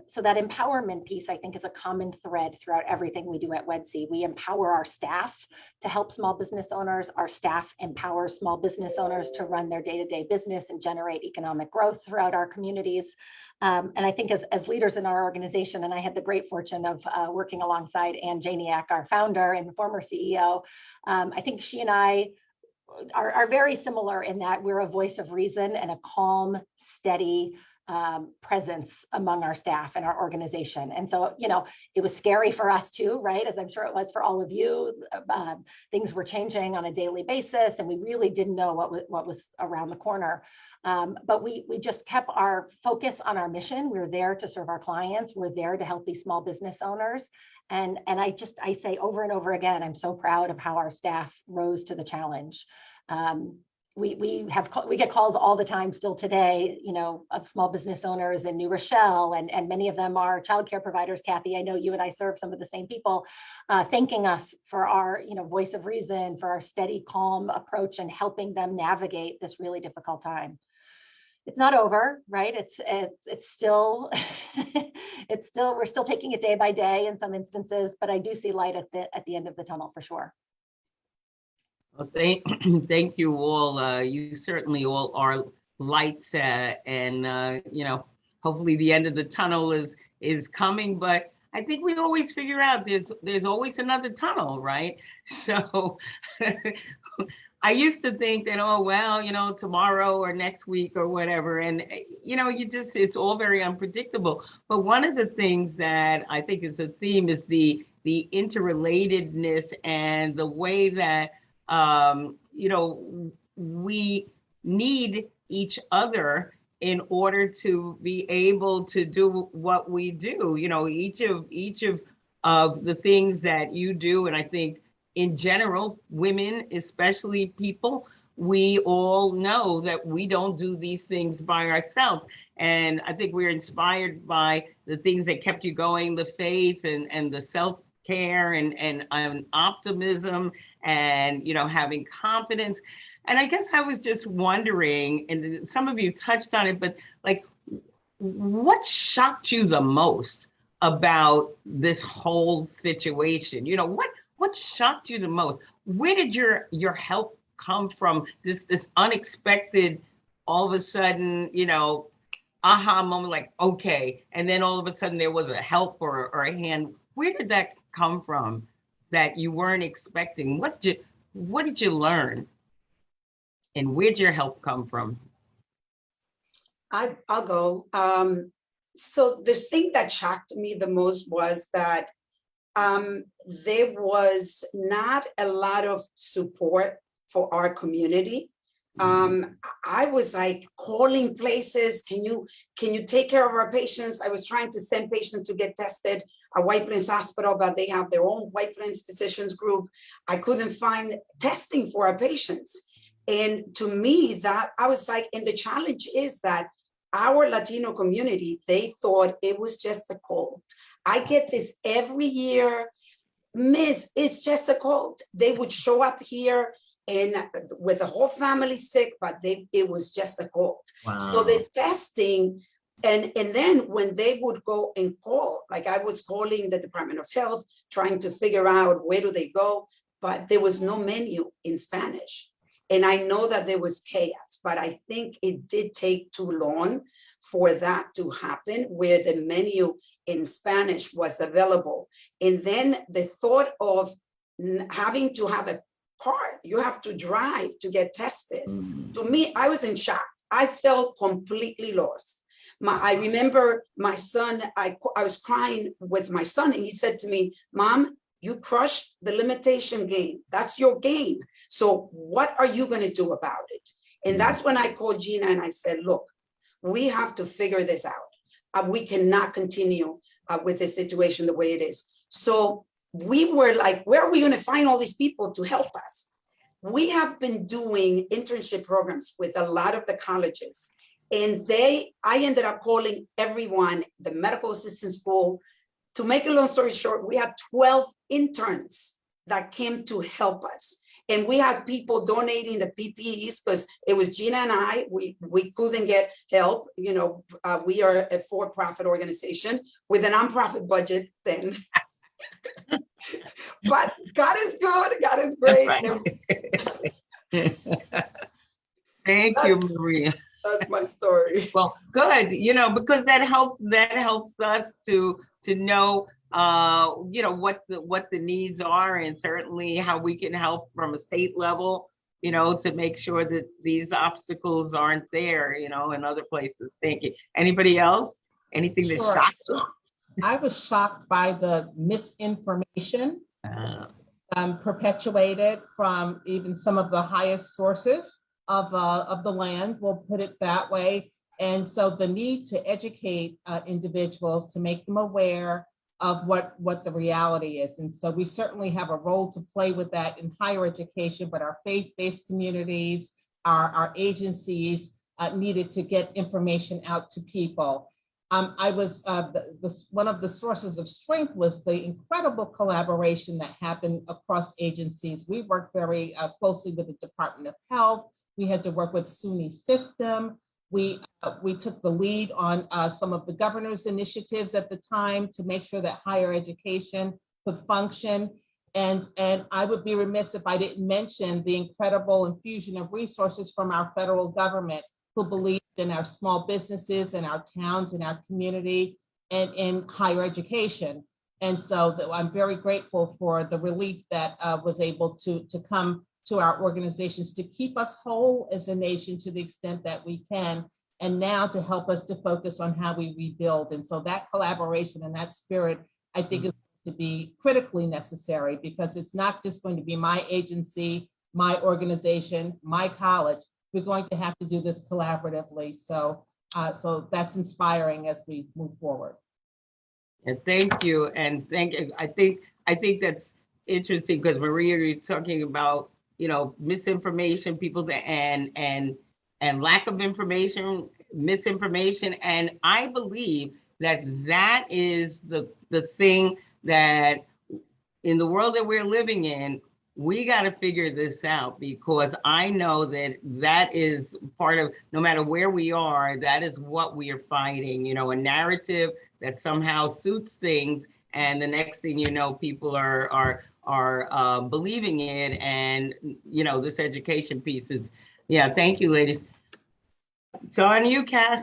So that empowerment piece, I think, is a common thread throughout everything we do at WEDC. We empower our staff to help small business owners. Our staff empowers small business owners to run their day-to-day business and generate economic growth throughout our communities. And I think as leaders in our organization, and I had the great fortune of working alongside Ann Janiak, our founder and former CEO, I think she and I are very similar in that we're a voice of reason and a calm, steady presence among our staff and our organization. And so, you know, it was scary for us too, right? As I'm sure it was for all of you. Things were changing on a daily basis, and we really didn't know what was around the corner. But we just kept our focus on our mission. We're there to serve our clients. We're there to help these small business owners. And I say over and over again, I'm so proud of how our staff rose to the challenge. We get calls all the time still today, you know, of small business owners in New Rochelle, and many of them are childcare providers. Kathy, I know you and I serve some of the same people, thanking us for our, you know, voice of reason, for our steady, calm approach and helping them navigate this really difficult time. It's not over, right? It's still, we're still taking it day by day in some instances, but I do see light at the end of the tunnel for sure. Well, thank you all. You certainly all are lights, and you know, hopefully the end of the tunnel is coming. But I think we always figure out there's always another tunnel, right? So I used to think that, oh well, you know, tomorrow or next week or whatever, and you know, it's all very unpredictable. But one of the things that I think is a theme is the interrelatedness and the way that you know, we need each other in order to be able to do what we do. You know, each of the things that you do, and I think in general, women, especially people, we all know that we don't do these things by ourselves. And I think we're inspired by the things that kept you going, the faith and the self-care and optimism, and, you know, having confidence. And I guess I was just wondering, and some of you touched on it, but like, what shocked you the most about this whole situation? You know, what shocked you the most? Where did your help come from? This unexpected, all of a sudden, you know, aha moment, like, okay. And then all of a sudden there was a help or a hand. Where did that come from that you weren't expecting? What did you learn? And where'd your help come from? I'll go. So the thing that shocked me the most was that there was not a lot of support for our community. I was like calling places, can you take care of our patients? I was trying to send patients to get tested at White Plains Hospital, but they have their own White Plains physicians group. I couldn't find testing for our patients. And to me, that I was like, and the challenge is that our Latino community, they thought it was just a cold. I get this every year, Miss, it's just a cold. They would show up here and with the whole family sick, but it was just a cold. So Wow. the testing, and then when they would go and call, like I was calling the Department of Health, trying to figure out where do they go, but there was no menu in Spanish. And I know that there was chaos, but I think it did take too long for that to happen, where the menu in Spanish was available. And then the thought of having to have a card, you have to drive to get tested. To me, I was in shock. I felt completely lost. I remember my son, I was crying with my son, and he said to me, Mom, you crushed the limitation game. That's your game. So what are you going to do about it? And that's when I called Gina and I said, look, we have to figure this out. We cannot continue with this situation the way it is. So we were like, where are we going to find all these people to help us? We have been doing internship programs with a lot of the colleges. And I ended up calling everyone, the medical assistant school. To make a long story short, we had 12 interns that came to help us. And we had people donating the PPEs because it was Gina and I, we couldn't get help. You know, we are a for-profit organization with a nonprofit budget then. But God is good, God is great. Right. Thank you, Maria. That's my story. Well, good, because that helps us to know, what the needs are, and certainly how we can help from a state level, to make sure that these obstacles aren't there, in other places. Thank you. Anybody else? Anything that Sure. shocked you? I was shocked by the misinformation perpetuated from even some of the highest sources of the land, we'll put it that way. And so the need to educate individuals, to make them aware of what the reality is. And so we certainly have a role to play with that in higher education, but our faith-based communities, our agencies needed to get information out to people. I was, one of the sources of strength was the incredible collaboration that happened across agencies. We worked very closely with the Department of Health. We had to work with SUNY system. We took the lead on some of the governor's initiatives at the time to make sure that higher education could function. And I would be remiss if I didn't mention the incredible infusion of resources from our federal government, who believed in our small businesses and our towns and our community and in higher education. And so I'm very grateful for the relief that was able to come to our organizations to keep us whole as a nation to the extent that we can, and now to help us to focus on how we rebuild. And so that collaboration and that spirit, I think, is to be critically necessary, because it's not just going to be my agency, my organization, my college. We're going to have to do this collaboratively. So that's inspiring as we move forward. And thank you. And thank you. I think that's interesting, because Maria, you're talking about, misinformation, people that and lack of information, misinformation. And I believe that is the thing that in the world that we're living in, we got to figure this out, because I know that is part of, no matter where we are, that is what we are fighting, a narrative that somehow suits things. And the next thing you know, people are believing it. And, this education piece is, thank you, ladies. So on you, Cass.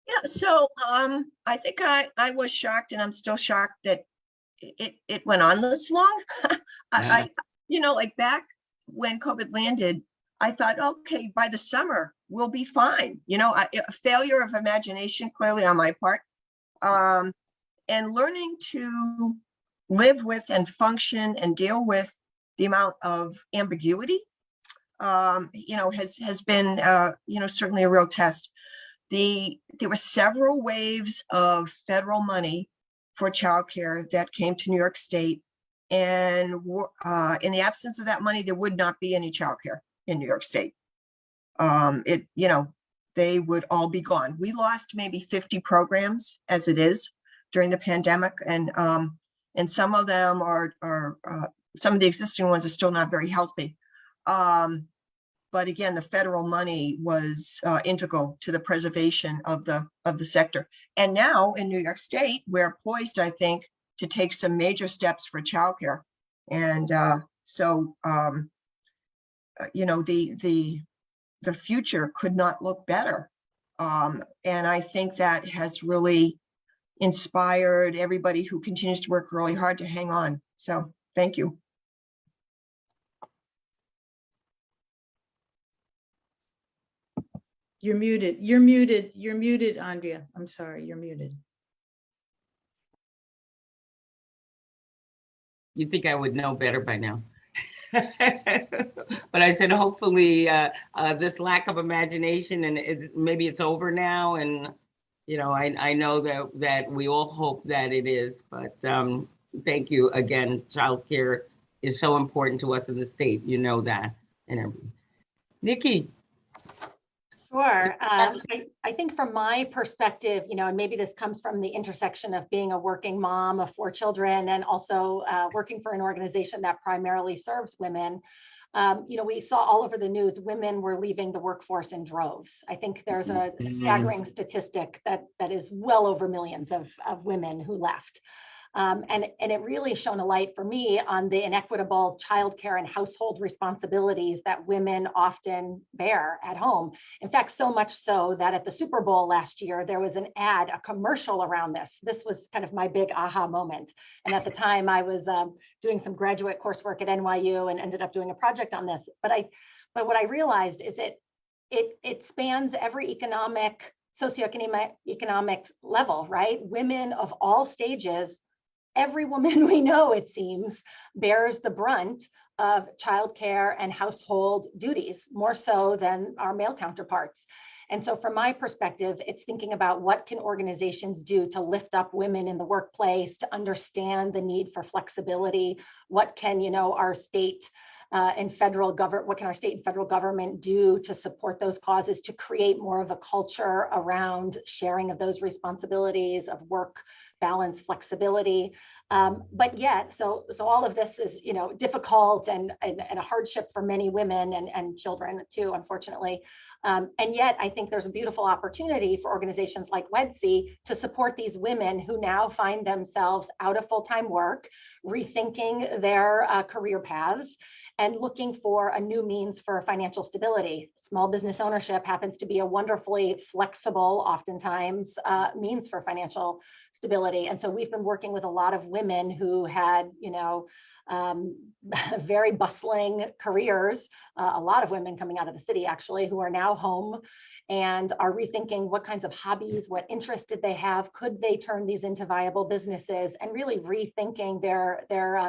Yeah, so I think I was shocked, and I'm still shocked that it went on this long. I like back when COVID landed, I thought, okay, by the summer we'll be fine. A failure of imagination clearly on my part, and learning to live with and function and deal with the amount of ambiguity, has been, certainly a real test. There were several waves of federal money for childcare that came to New York State, and in the absence of that money, there would not be any childcare in New York State. They would all be gone. We lost maybe 50 programs as it is during the pandemic, and some of them are some of the existing ones are still not very healthy. But again, the federal money was integral to the preservation of the sector. And now in New York State, we're poised, I think, to take some major steps for childcare. And you know, the future could not look better. And I think that has really inspired everybody who continues to work really hard to hang on. So thank you. You're muted. You're muted. You're muted, Andrea. I'm sorry, you're muted. You'd think I would know better by now. But I said, hopefully this lack of imagination, and maybe it's over now. And, you know, I know that we all hope that it is, but thank you again. Childcare is so important to us in the state. You know that. And everything. Nikki. Sure. I think from my perspective, you know, and maybe this comes from the intersection of being a working mom of 4 children and also working for an organization that primarily serves women. You know, we saw all over the news, women were leaving the workforce in droves. I think there's a staggering statistic that is well over millions of women who left. And it really shone a light for me on the inequitable childcare and household responsibilities that women often bear at home. In fact, so much so that at the Super Bowl last year, there was an ad, a commercial around this. This was kind of my big aha moment. And at the time I was doing some graduate coursework at NYU and ended up doing a project on this. But what I realized is it spans every socioeconomic level, right? Women of all stages, every woman we know, it seems, bears the brunt of childcare and household duties, more so than our male counterparts. And so from my perspective, it's thinking about what can organizations do to lift up women in the workplace, to understand the need for flexibility. What can, you know, our state and federal government, what can our state and federal government do to support those causes, to create more of a culture around sharing of those responsibilities of work balance, flexibility. But yet, so all of this is, you know, difficult and a hardship for many women and children too, unfortunately. And yet I think there's a beautiful opportunity for organizations like WEDC to support these women who now find themselves out of full-time work, rethinking their career paths and looking for a new means for financial stability. Small business ownership happens to be a wonderfully flexible, oftentimes, means for financial stability. And so we've been working with a lot of women who had, you know, very bustling careers, a lot of women coming out of the city actually, who are now home and are rethinking what kinds of hobbies, what interests did they have, could they turn these into viable businesses, and really rethinking their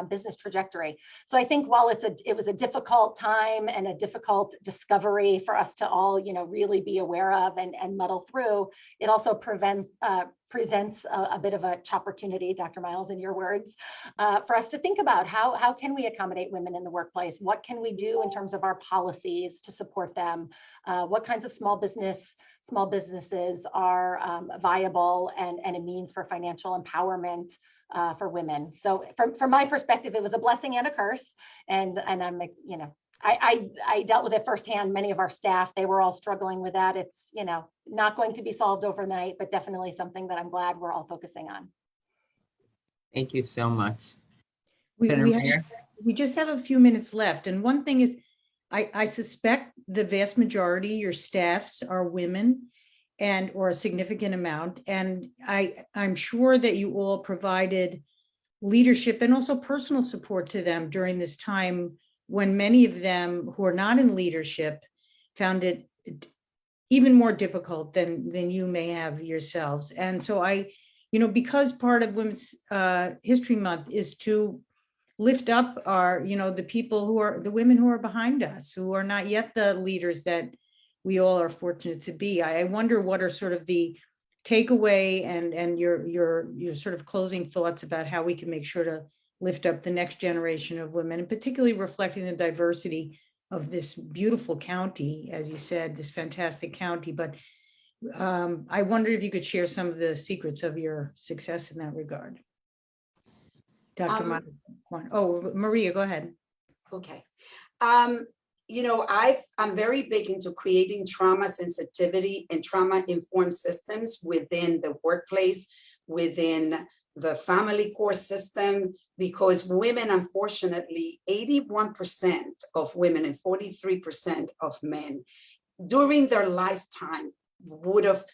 business trajectory. So I think while it was a difficult time and a difficult discovery for us to all, you know, really be aware of and muddle through, it also presents a bit of a opportunity, Dr. Miles, in your words, for us to think about how can we accommodate women in the workplace? What can we do in terms of our policies to support them? What kinds of small businesses are viable and a means for financial empowerment for women? So from my perspective, it was a blessing and a curse. And I'm, you know, I dealt with it firsthand. Many of our staff, they were all struggling with that. It's, you know, not going to be solved overnight, but definitely something that I'm glad we're all focusing on. Thank you so much. We just have a few minutes left. And one thing is, I suspect the vast majority, your staffs are women or a significant amount. And I'm sure that you all provided leadership and also personal support to them during this time when many of them who are not in leadership found it even more difficult than you may have yourselves. And so you know, because part of Women's History Month is to lift up our, you know, the women who are behind us, who are not yet the leaders that we all are fortunate to be. I wonder what are sort of the takeaway and your sort of closing thoughts about how we can make sure to lift up the next generation of women, and particularly reflecting the diversity of this beautiful county, as you said, this fantastic county. But I wonder if you could share some of the secrets of your success in that regard. Dr. Um, Miles. Oh, Maria, go ahead. Okay. You know, I'm very big into creating trauma sensitivity and trauma informed systems within the workplace, within the family court system, because women, unfortunately, 81% of women and 43% of men during their lifetime would have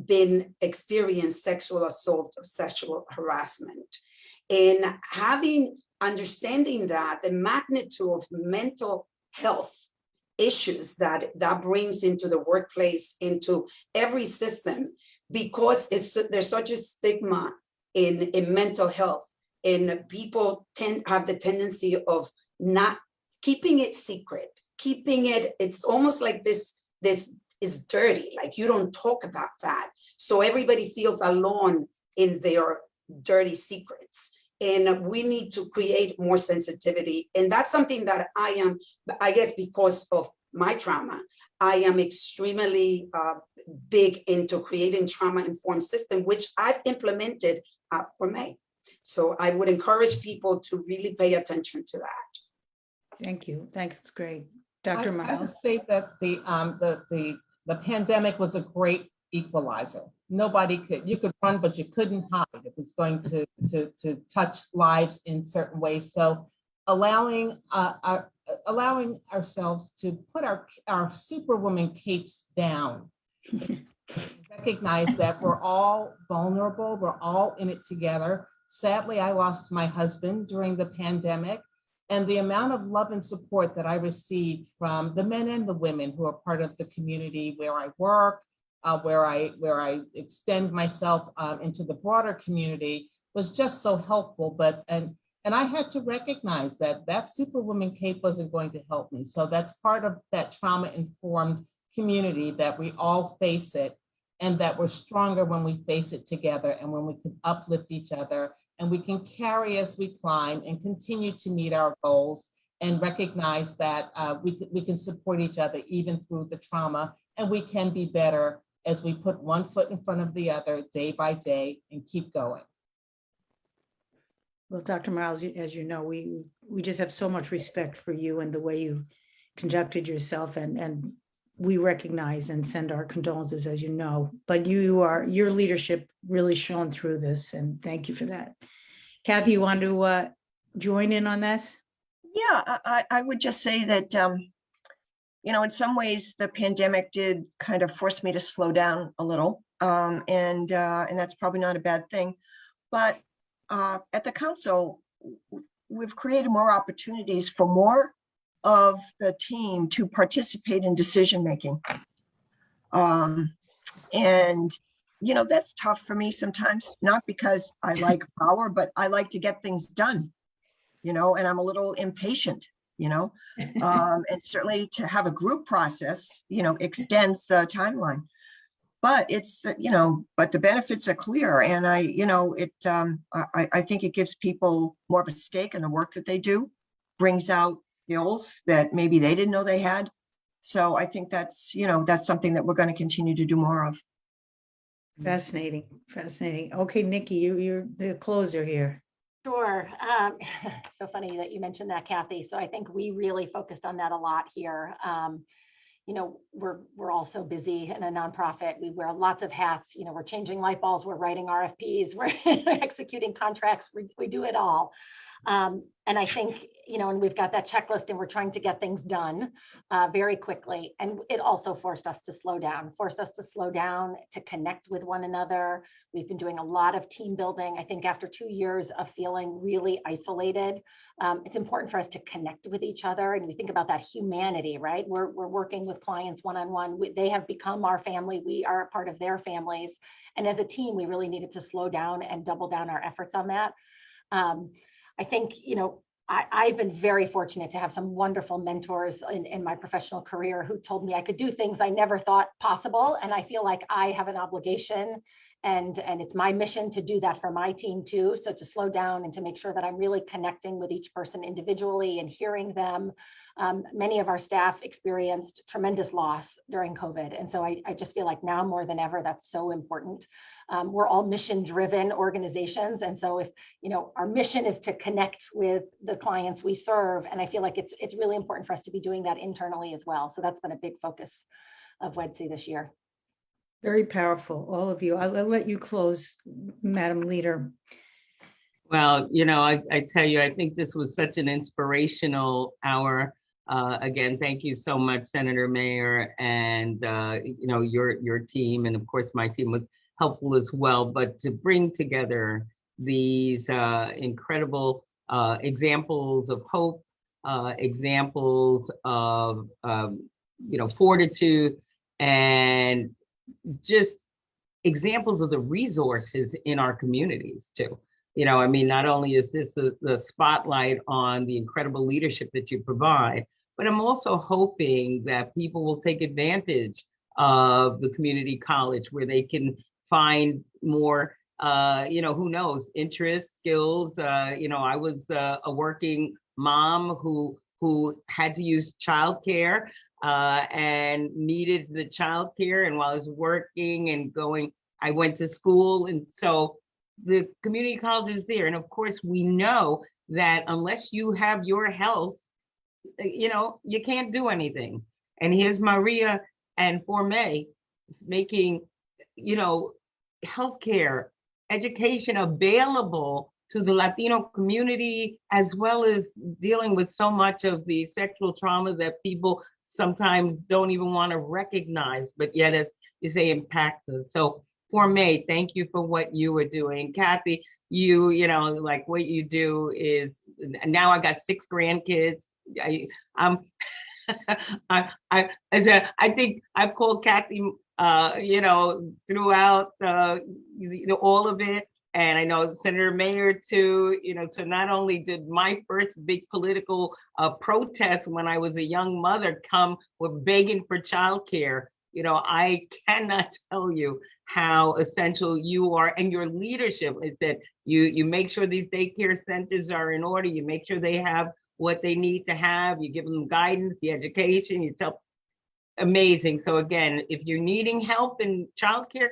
been experienced sexual assault or sexual harassment. And understanding that the magnitude of mental health issues that brings into the workplace, into every system, because there's such a stigma in mental health, and people have the tendency of not keeping it secret, it's almost like this is dirty, like you don't talk about that. So everybody feels alone in their dirty secrets. And we need to create more sensitivity. And that's something that I guess because of my trauma, I am extremely big into creating trauma-informed system, which I've implemented for May. So I would encourage people to really pay attention to that. Thank you. That's great. I Dr. would Miles. say that the pandemic was a great equalizer. You could run, but you couldn't hide. It was going to touch lives in certain ways. So allowing ourselves to put our superwoman capes down, recognize that we're all vulnerable, we're all in it together. Sadly, I lost my husband during the pandemic, and the amount of love and support that I received from the men and the women who are part of the community where I work, where I extend myself into the broader community was just so helpful. And I had to recognize that superwoman cape wasn't going to help me. So that's part of that trauma-informed community, that we all face it, and that we're stronger when we face it together, and when we can uplift each other, and we can carry as we climb and continue to meet our goals, and recognize that we can support each other even through the trauma, and we can be better as we put one foot in front of the other day by day and keep going. Well, Dr. Miles, as you know, we just have so much respect for you and the way you conducted yourself, and we recognize and send our condolences, as you know, but your leadership really shone through this, and thank you for that. Kathy, you want to join in on this? Yeah, I would just say that, in some ways, the pandemic did kind of force me to slow down a little, and that's probably not a bad thing. But at the council, we've created more opportunities for more of the team to participate in decision making, and that's tough for me sometimes. Not because I like power, but I like to get things done, and I'm a little impatient. And certainly to have a group process, extends the timeline. But but the benefits are clear, and I think it gives people more of a stake in the work that they do, brings out skills that maybe they didn't know they had. So I think that's something that we're going to continue to do more of. Fascinating. Okay, Nikki, you're the closer here. Sure. So funny that you mentioned that, Kathy. So I think we really focused on that a lot here. We're all so busy in a nonprofit. We wear lots of hats. We're changing light bulbs. We're writing RFPs. We're executing contracts. We do it all. And I think, and we've got that checklist, and we're trying to get things done very quickly. And it also forced us to slow down, to connect with one another. We've been doing a lot of team building. I think after 2 years of feeling really isolated, it's important for us to connect with each other. And we think about that humanity, right? We're working with clients one-on-one. They have become our family. We are a part of their families. And as a team, we really needed to slow down and double down our efforts on that. I think, I've been very fortunate to have some wonderful mentors in my professional career who told me I could do things I never thought possible. And I feel like I have an obligation And it's my mission to do that for my team too. So to slow down and to make sure that I'm really connecting with each person individually and hearing them. Many of our staff experienced tremendous loss during COVID. And so I just feel like now more than ever, that's so important. We're all mission-driven organizations. And so if, our mission is to connect with the clients we serve, and I feel like it's really important for us to be doing that internally as well. So that's been a big focus of WEDC this year. Very powerful, all of you. I'll let you close, Madam Leader. Well, I tell you, I think this was such an inspirational hour. Again, thank you so much, Senator Mayer, and your team, and of course my team was helpful as well. But to bring together these incredible examples of hope, examples of fortitude, and just examples of the resources in our communities too. Not only is this the spotlight on the incredible leadership that you provide, but I'm also hoping that people will take advantage of the community college where they can find more, who knows, interests, skills. I was a working mom who had to use childcare and needed the childcare. And while I was working and going, I went to school. And so the community college is there. And of course, we know that unless you have your health, you can't do anything. And here's Maria and Formay making, healthcare, education available to the Latino community, as well as dealing with so much of the sexual trauma that people sometimes don't even want to recognize, but yet, as you say, impact us. So Formay, thank you for what you are doing. Kathy, like what you do is, now I got 6 grandkids. I think I've called Kathy, throughout all of it. And I know Senator Mayer too, so not only did my first big political protest when I was a young mother come with begging for childcare, I cannot tell you how essential you are, and your leadership is that you make sure these daycare centers are in order, you make sure they have what they need to have, you give them guidance, the education, you tell, amazing. So again, if you're needing help in childcare,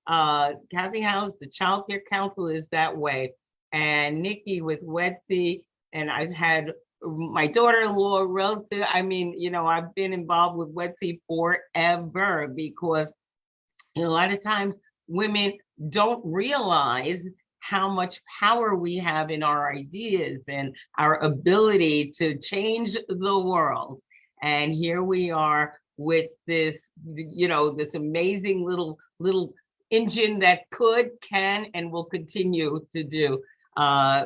Kathy House, the Child Care Council is that way. And Nikki with WEDC, and I've had my daughter-in-law, relative, I've been involved with WEDC forever, because a lot of times women don't realize how much power we have in our ideas and our ability to change the world. And here we are with this, this amazing little engine that can, and will continue to do,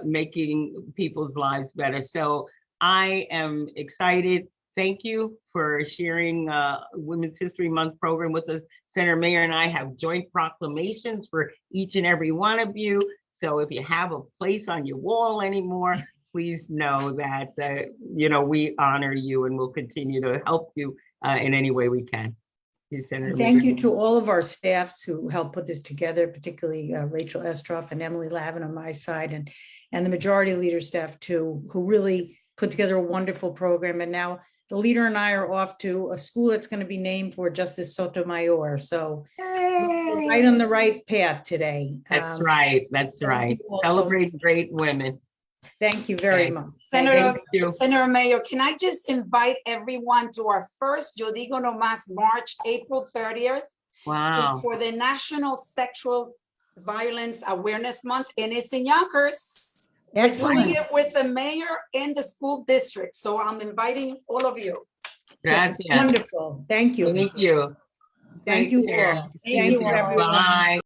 making people's lives better. So I am excited. Thank you for sharing Women's History Month program with us. Senator Mayer and I have joint proclamations for each and every one of you. So if you have a place on your wall anymore, please know that, we honor you and will continue to help you in any way we can. Thank you to all of our staffs who helped put this together, particularly Rachel Estroff and Emily Lavin on my side, and the majority leader staff too, who really put together a wonderful program. And now the leader and I are off to a school that's going to be named for Justice Sotomayor. So we're right on the right path today. That's right. That's right. Celebrate great women. Thank you very much. Senator Mayer, can I just invite everyone to our first Yo Digo No Más March, April 30th. Wow. For the National Sexual Violence Awareness Month, and it's in Yonkers. Excellent. We're doing it with the mayor and the school district. So I'm inviting all of you. Gracias. Wonderful. Thank you. Thank you. Thank you all. Thank you, everyone. Bye.